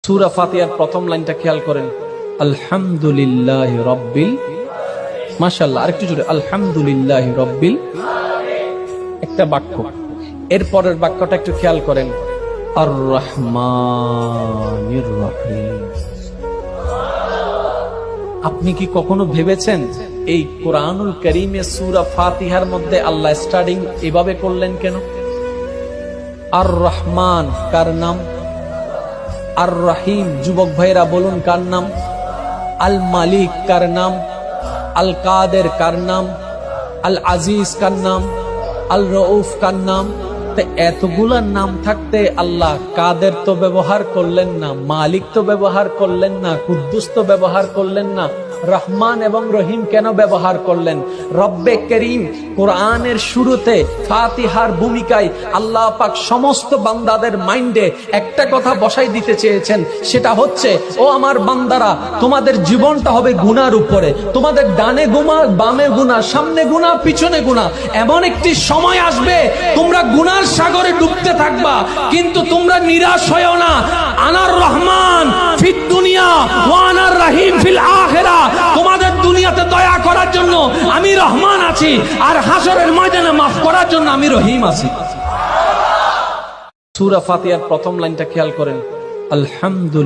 সূরা ফাতিহার প্রথম লাইনটা খেয়াল করেন, আলহামদুলিল্লাহি রাব্বিল, মাশাআল্লাহ, আরেকটু জোরে, আলহামদুলিল্লাহি রাব্বিল, একটা বাক্য। এর পরের বাক্যটা একটু খেয়াল করেন, আর রহমানির রহিম। আপনি কি কখনো ভেবেছেন এই কোরআনুল কারীমে সূরা ফাতিহার মধ্যে আল্লাহ স্টার্টিং এভাবে করলেন কেন? আর রহমান কার নাম? আর রহিম, যুবক ভাইরা বলুন কার নাম? আল মালিক কার নাম? আল কাদের কার নাম? আল আজিজ কার নাম? আল রউফ কার নাম? এতগুলা নাম থাকতে আল্লাহ কাদের তো ব্যবহার করলেন না, মালিক তো ব্যবহার করলেন না, কুদ্দুস তো ব্যবহার করলেন না, রহমান এবং রহিম কেন ব্যবহার করলেন? রব্বে করিম কোরআনের শুরুতে ফাতিহার ভূমিকায় আল্লাহ পাক সমস্ত বান্দাদের মাইন্ডে একটা কথা বসাই দিতে চেয়েছেন, সেটা হচ্ছে, ও আমার বান্দারা, তোমাদের জীবনটা হবে গুনার উপরে, তোমাদের ডানে গুনাহ, বামে গুনাহ, সামনে গুনাহ, পিছনে গুনাহ। এমন একটি সময় আসবে তোমরা গুনার সাগরে ডুবতে থাকবা, কিন্তু তোমরা নিরাশ হয়ো না। আনার রহমান ফিদ দুনিয়া ওয়া আনার রহিম ফিল আখিরাহ। তোমাদের দুনিয়াতে দয়া করার জন্য আমি রহমান আছি, আর হাসরের ময়দানে মাফ করার জন্য আমি রহিম আছি। সূরা ফাতিহার প্রথম লাইনটা খেয়াল করেন, আলহামদুলিল্লাহ।